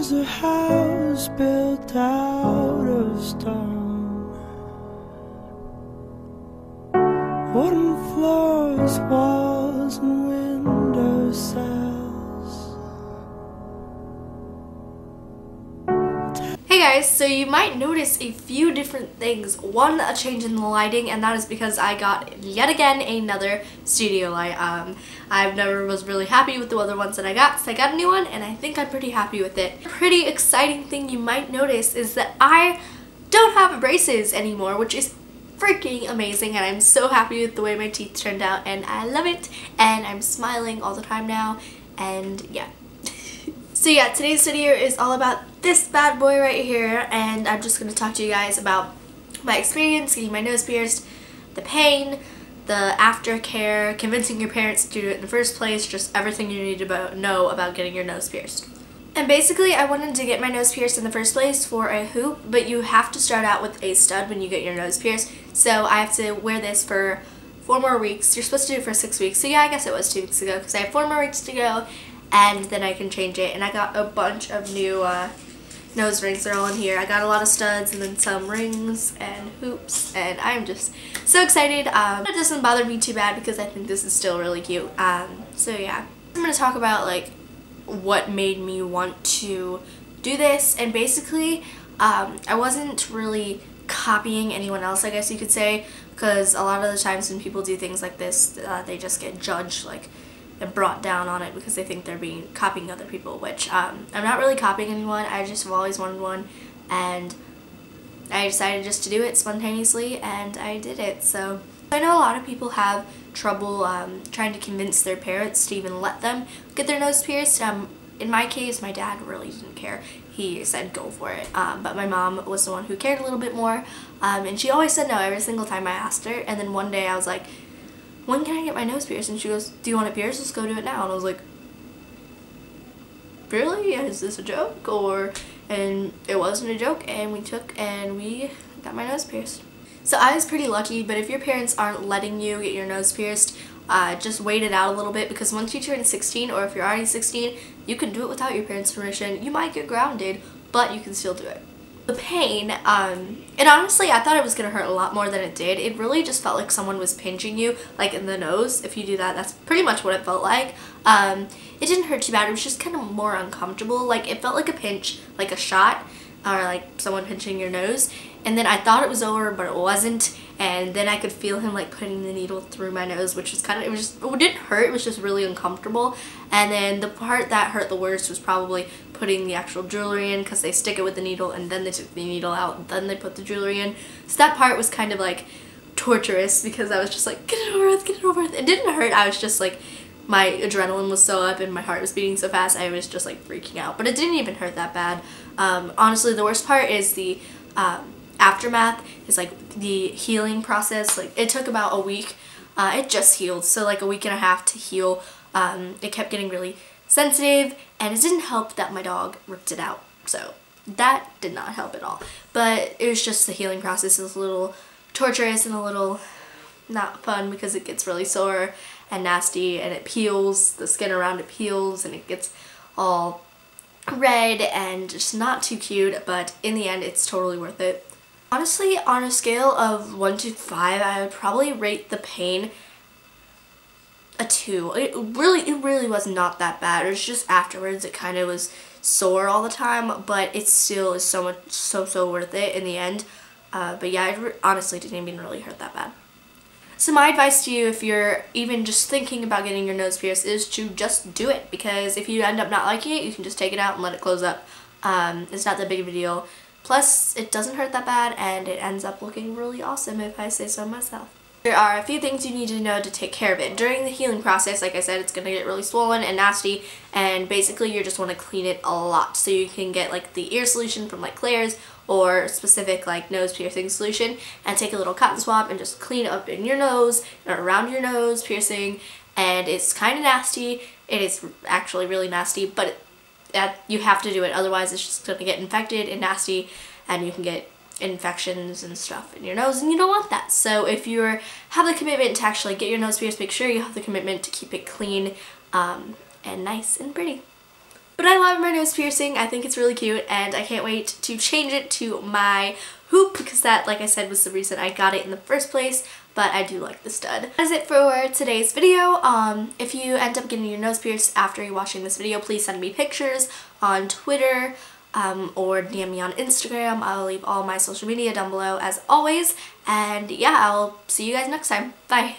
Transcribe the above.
is a house built out of stone, wooden floors, walls, and window sills. Hey guys, so you might notice a few different things. One, a change in the lighting, and that is because I got yet again another studio light. I've never was really happy with the other ones that I got, so I got a new one and I think I'm pretty happy with it. A pretty exciting thing you might notice is that I don't have braces anymore, which is freaking amazing, and I'm so happy with the way my teeth turned out and I love it, and I'm smiling all the time now, and yeah. So yeah, today's video is all about this bad boy right here, and I'm just going to talk to you guys about my experience getting my nose pierced, the pain, the aftercare, convincing your parents to do it in the first place, just everything you need to know about getting your nose pierced. And basically, I wanted to get my nose pierced in the first place for a hoop, but you have to start out with a stud when you get your nose pierced, so I have to wear this for 4 more weeks. You're supposed to do it for 6 weeks, so yeah, I guess it was 2 weeks ago, because I have 4 more weeks to go, and then I can change it. And I got a bunch of new nose rings. They're all in here. I got a lot of studs and then some rings and hoops, and I'm just so excited. It doesn't bother me too bad because I think this is still really cute. So yeah, I'm going to talk about like what made me want to do this, and basically I wasn't really copying anyone else, I guess you could say, because a lot of the times when people do things like this, they just get judged like and brought down on it because they think they're copying other people, which I'm not really copying anyone. I just have always wanted one, and I decided just to do it spontaneously, and I did it. So I know a lot of people have trouble trying to convince their parents to even let them get their nose pierced. In my case, my dad really didn't care. He said go for it, but my mom was the one who cared a little bit more, and she always said no every single time I asked her. And then one day I was like, when can I get my nose pierced? And she goes, do you want it pierced? Let's go do it now. And I was like, really? Is this a joke? And it wasn't a joke, and we got my nose pierced. So I was pretty lucky, but if your parents aren't letting you get your nose pierced, just wait it out a little bit, because once you turn 16, or if you're already 16, you can do it without your parents' permission. You might get grounded, but you can still do it. The pain, and honestly I thought it was gonna hurt a lot more than it did. It really just felt like someone was pinching you like in the nose. If you do that, that's pretty much what it felt like. It didn't hurt too bad. It was just kind of more uncomfortable. Like it felt like a pinch, like a shot, or like someone pinching your nose. And then I thought it was over, but it wasn't. And then I could feel him like putting the needle through my nose, which was it didn't hurt, it was just really uncomfortable. And then the part that hurt the worst was probably putting the actual jewelry in, because they stick it with the needle and then they took the needle out and then they put the jewelry in. So that part was kind of like torturous, because I was just like, get it over with, get it over with. It didn't hurt, I was just like, my adrenaline was so up and my heart was beating so fast, I was just like freaking out. But it didn't even hurt that bad. Honestly, the worst part is the aftermath, is like the healing process. Like it took about a week. It just healed, so like a week and a half to heal. It kept getting really sensitive, and it didn't help that my dog ripped it out, so that did not help at all. But it was just the healing process is a little torturous and a little not fun, because it gets really sore and nasty, and it peels, the skin around it peels, and it gets all red and just not too cute, but in the end it's totally worth it. Honestly, on a scale of 1 to 5, I would probably rate the pain a 2. It really was not that bad. It was just afterwards it kind of was sore all the time, but it still is so worth it in the end. But yeah, it honestly didn't even really hurt that bad. So my advice to you, if you're even just thinking about getting your nose pierced, is to just do it, because if you end up not liking it, you can just take it out and let it close up. It's not that big of a deal. Plus, it doesn't hurt that bad, and it ends up looking really awesome, if I say so myself. There are a few things you need to know to take care of it. During the healing process, like I said, it's going to get really swollen and nasty, and basically you just want to clean it a lot. So you can get like the ear solution from like Claire's, or specific like nose piercing solution, and take a little cotton swab and just clean up in your nose or around your nose piercing. And it's kind of nasty. It is actually really nasty, but you have to do it, otherwise it's just going to get infected and nasty, and you can get infections and stuff in your nose, and you don't want that. So if you have the commitment to actually get your nose pierced, make sure you have the commitment to keep it clean and nice and pretty. But I love my nose piercing. I think it's really cute and I can't wait to change it to my hoop because that, like I said, was the reason I got it in the first place. But I do like the stud. That's it for today's video. If you end up getting your nose pierced after you watching this video, please send me pictures on Twitter or DM me on Instagram. I'll leave all my social media down below as always. And yeah, I'll see you guys next time. Bye!